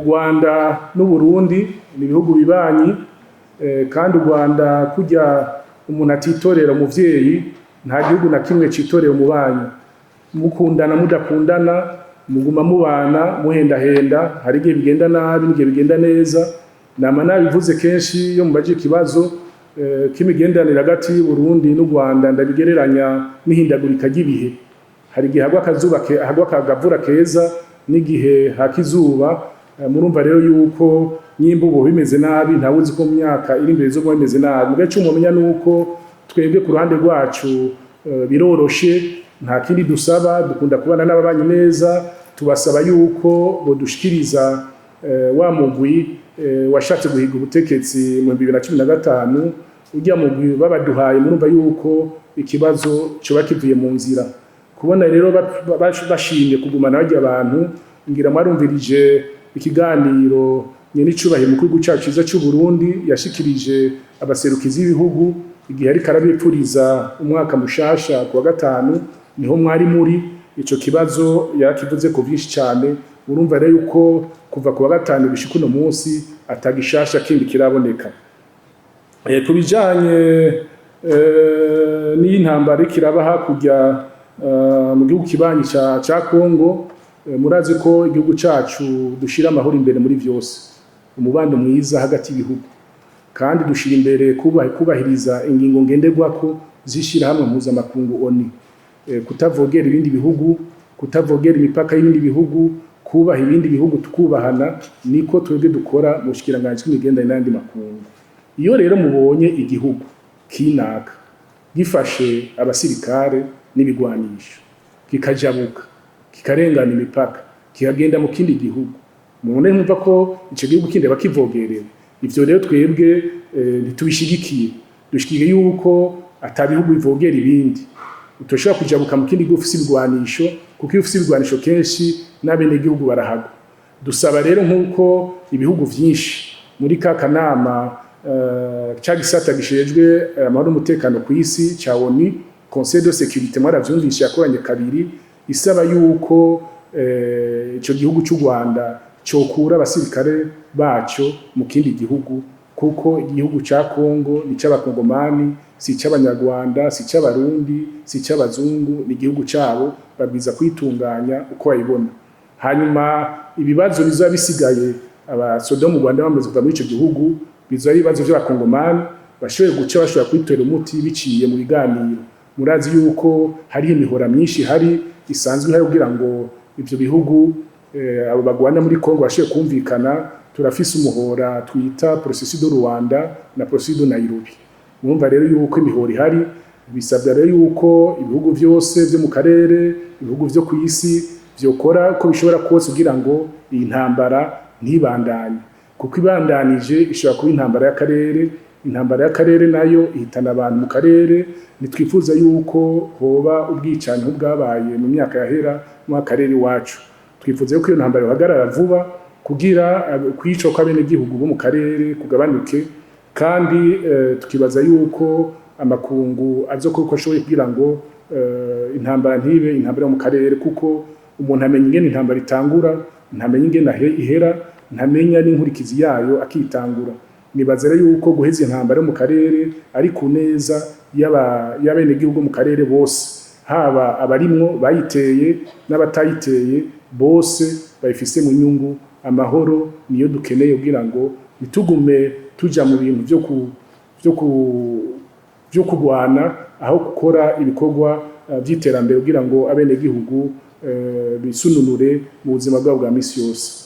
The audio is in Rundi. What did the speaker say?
Rwanda n'u Burundi ni ibihugu bibanyi kandi u Rwanda kujya umuntu atitorera umuvyeyi nta gihugu na kimwe citorera umubanyi mukundana mudakundana muguma mubana muhendahenda hari igihe bigenda nabi n'igihe bigenda neza nama nabivuze kenshi yo mubaje ikibazo k'imigenderanire hagati y'u Burundi n'u Rwanda ndabigereranya n'ihindagurika ry'ibihe hari igihe hagwa akazuba hagwa akavura keza n'igihe hakizuba murumva rero yuko nyimbubo bimeze nabi ntawuzi ko mu myaka iri imbere zo bimeze nabi mugace umumenya nuko twebwe ku ruhande rwacu biroroshe nta kindi dusaba dukunda kubana n'ababanyi neza tubasaba yuko bodushikiriza wa mugwi washatse guhiga ubutegetsi mu 2015 ujya mugwi babaduhaye murumva yuko ikibazo cyo bakivuye mu nzira kubona rero bashimye kugumana bajya abantu ngira mwarumvirije ikiganiro nyene icubahiro mukuru gucacu ciza cy'u Burundi yashikirije abaserukizi b'ibihugu igihe ari karabipfuriza umwaka mushasha kuwa gatanu niho mwari muri ico kibazo yakivuze ko byinshi cyane urumva rero yuko kuva kuwa gatanu bishika uno munsi atagishasha kindi kiraboneka kubijanye n'intambara ikiraba hakurya mu gihugu kibanyi ca Kongo murazi ko igihugu cacu dushira amahoro imbere muri vyose umubando mwiza hagati y'ibihugu kandi dushira imbere kubahiriza ingingo ngenderwako zishira hamwe mpuzamakungu ONU kutavogera ibindi bihugu kutavogera imipaka y'ibindi bihugu kubaha ibindi bihugu tukubahana niko twebwe dukora mu shikiranganje cy'imigenderanire n'andi makungu iyo rero mubonye igihugu kinaka gifashe abasirikare n'ibigwanisho kikajabuka kikarengana imipaka kikagenda mu kindi gihugu mubone numva ko ico gihugu kindi bakivogerera ivyo rero twebwe ntitubishigikiye dushigikiye yuko atabihugu bivogera ibindi utoshobora kujabuka mu kindi gihugu ufise ibigwanisho kuko iyo ufise ibigwanisho kenshi n'abene gihugu barahagwa dusaba rero nk'uko ibihugu vyinshi muri ka kanama ca gisata gishejwe amahoro n'umutekano ku isi ca ONU Conseil de sécurité mwaravyumvishe yakoranye kabiri isaba yuko ico gihugu cy'u Rwanda cokura abasirikare baco mu kindi gihugu kuko igihugu ca Kongo ni c'abakongomani si c'abanyarwanda si c'abarundi si c'abazungu ni igihugu cabo babwiza kwitunganya uko bayibona hanyuma ibibazo bizoba bisigaye abasoda mu Rwanda bamaze kuva muri ico gihugu bizoba ibibazo by'abakongomani bashoboye guca bashobora kwitera umuti biciye mu biganiro murazi yuko hari imihora myinshi hari isanzwe hari kugira ngo ivyo bihugu abo bagwana muri Kongo bashoboye kumvikana turafise umuhora twita processus de Rwanda na processus de Nairobi mwumva rero yuko imihora ihari bisabwa rero yuko ibihugu vyose byo mu karere ibihugu vyo ku isi vyokora ko bishobora kose kugira ngo iyi ntambara ntibandanye kuko ibandanije ishobora kuba intambara y'akarere nayo ihitana abantu mu karere nitwifuza yuko hoba ubwicanyi bwabaye mu myaka yahera mu karere iwacu twifuza yuko iyo ntambara ihagarara vuba kugira kwica kw'abene gihugu bo mu karere kugabanuke kandi tukibaza yuko amakungu azokora uko ashoboye kugira ngo intambara ntibe intambara yo mu karere kuko umuntu amenya ingene intambara itangura ntamenya ingene ihera ntamenya n'inkurikizi yayo akitangura nibaza rero yuko guheza intambara yo mu karere ari ku neza y'abene gihugu mu karere bose haba abarimwo bayiteye n'abatayiteye bose bayifise mu nyungu amahoro niyo dukeneye kugira ngo bitugume tuja mu bintu byo kurwana aho gukora ibikorwa by'iterambere kugira ngo abene gihugu bisununure mu buzima bwabo bwa misi yose